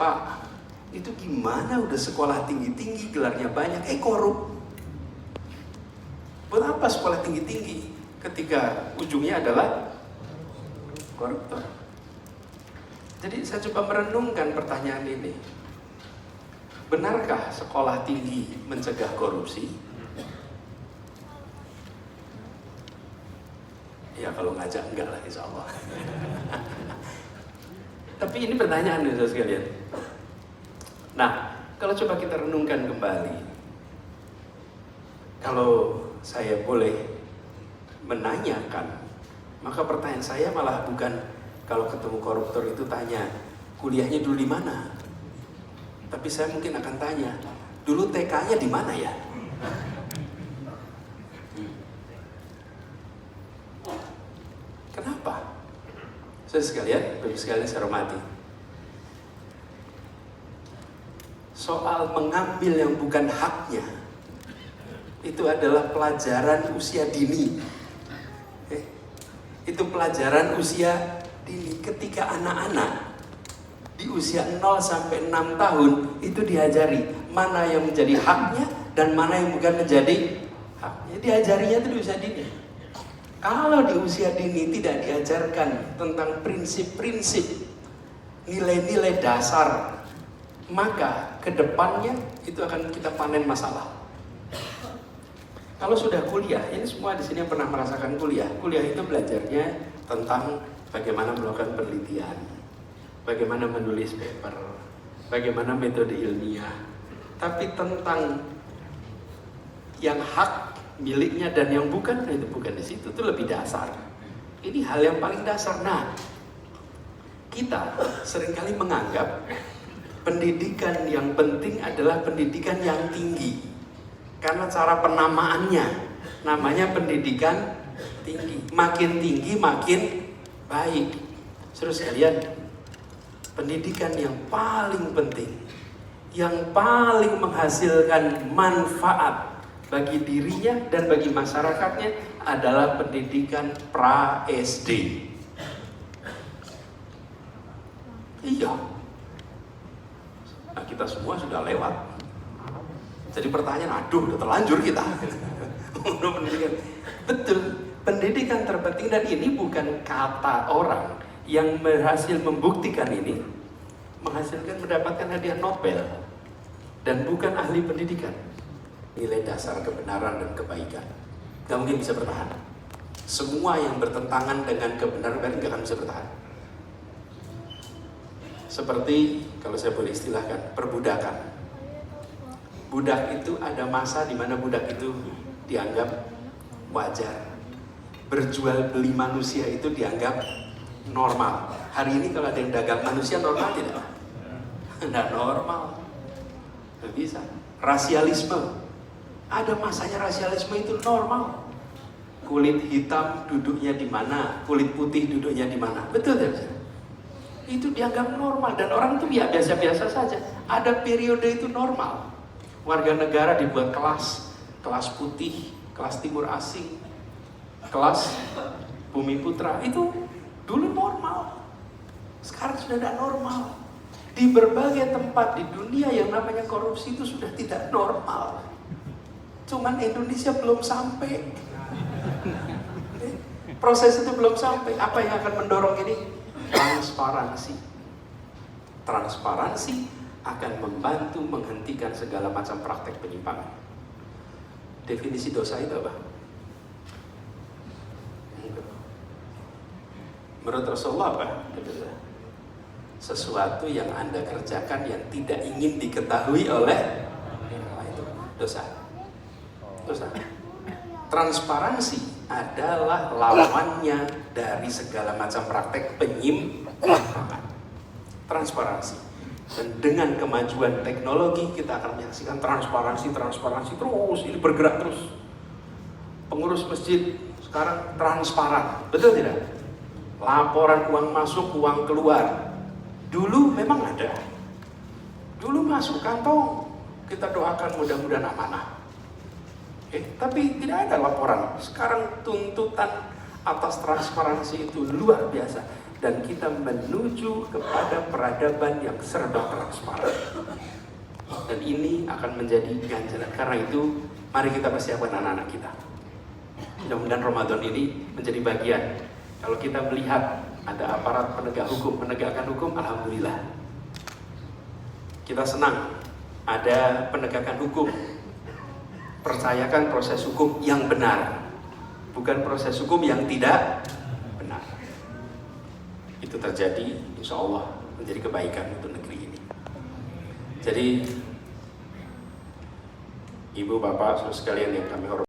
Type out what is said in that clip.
Pak, itu gimana udah sekolah tinggi-tinggi, gelarnya banyak, korup. Buat apa sekolah tinggi-tinggi ketika ujungnya adalah koruptor? Jadi saya coba merenungkan pertanyaan ini. Benarkah sekolah tinggi mencegah korupsi? Ya kalau ngajak enggak lah, insya Allah. Tapi ini pertanyaan nih saudara sekalian. Nah, kalau coba kita renungkan kembali, kalau saya boleh menanyakan, maka pertanyaan saya malah bukan kalau ketemu koruptor itu tanya, kuliahnya dulu di mana? Tapi saya mungkin akan tanya, dulu TK-nya di mana ya? Kenapa? Saudara sekalian, Bapak sekalian saya hormati. Soal mengambil yang bukan haknya, itu adalah pelajaran usia dini. Itu pelajaran usia dini ketika anak-anak di usia 0 sampai 6 tahun itu diajari mana yang menjadi haknya dan mana yang bukan menjadi haknya. Diajarinya itu di usia dini. Kalau di usia dini tidak diajarkan tentang prinsip-prinsip, nilai-nilai dasar, maka kedepannya itu akan kita panen masalah. Kalau sudah kuliah, ini semua di sini pernah merasakan kuliah. Kuliah itu belajarnya tentang bagaimana melakukan penelitian, bagaimana menulis paper, bagaimana metode ilmiah. Tapi tentang yang hak miliknya dan yang bukan, itu bukan di situ. Itu lebih dasar. Ini hal yang paling dasar. Nah, kita seringkali menganggap pendidikan yang penting adalah pendidikan yang tinggi. Karena cara penamaannya, namanya pendidikan tinggi. Makin tinggi makin baik. Saudara sekalian, pendidikan yang paling penting, yang paling menghasilkan manfaat bagi dirinya dan bagi masyarakatnya adalah pendidikan pra-SD. Iya. Nah, kita semua sudah lewat. Jadi pertanyaan, aduh udah terlanjur kita. Pendidikan. Betul, pendidikan terpenting, dan ini bukan kata orang yang berhasil membuktikan ini, mendapatkan hadiah Nobel, dan bukan ahli pendidikan. Nilai dasar kebenaran dan kebaikan gak mungkin bisa bertahan. Semua yang bertentangan dengan kebenaran gak akan bisa bertahan. Seperti, kalau saya boleh istilahkan, perbudakan. Budak itu ada masa di mana budak itu dianggap wajar. Berjual beli manusia itu dianggap normal. Hari ini kalau ada yang dagang manusia normal tidak? Tidak normal. Tidak bisa. Rasialisme. Ada masanya rasialisme itu normal. Kulit hitam duduknya di mana, kulit putih duduknya di mana. Betul tidak? Itu dianggap normal dan orang itu ya biasa-biasa saja. Ada periode itu normal. Warga negara dibuat kelas putih, kelas timur asing, kelas bumi putra, itu dulu normal. Sekarang sudah tidak normal. Di berbagai tempat di dunia yang namanya korupsi itu sudah tidak normal. Cuman Indonesia belum sampai. Proses itu belum sampai. Apa yang akan mendorong ini? Transparansi. Transparansi akan membantu menghentikan segala macam praktek penyimpangan. Definisi dosa itu apa? Menurut Rasulullah apa? Sesuatu yang Anda kerjakan yang tidak ingin diketahui oleh itu dosa. Dosa. Transparansi adalah lawannya dari segala macam praktek penyimpangan. Transparansi. Dan dengan kemajuan teknologi kita akan menyaksikan transparansi terus, ini bergerak terus. Pengurus masjid sekarang transparan, betul tidak? Laporan uang masuk, uang keluar. Dulu memang ada. Dulu masuk kantong, kita doakan mudah-mudahan amanah. Tapi tidak ada laporan. Sekarang tuntutan atas transparansi itu luar biasa. dan kita menuju kepada peradaban yang serba transparan. Dan ini akan menjadi ganjaran. Karena itu, mari kita persiapkan anak-anak kita. Mudah-mudahan Ramadan ini menjadi bagian. Kalau kita melihat ada aparat penegak hukum, menegakkan hukum, alhamdulillah. Kita senang ada penegakan hukum. Percayakan proses hukum yang benar, bukan proses hukum yang tidak benar. Itu terjadi, insya Allah menjadi kebaikan untuk negeri ini. Jadi, Ibu, Bapak, saudara sekalian yang kami hormati,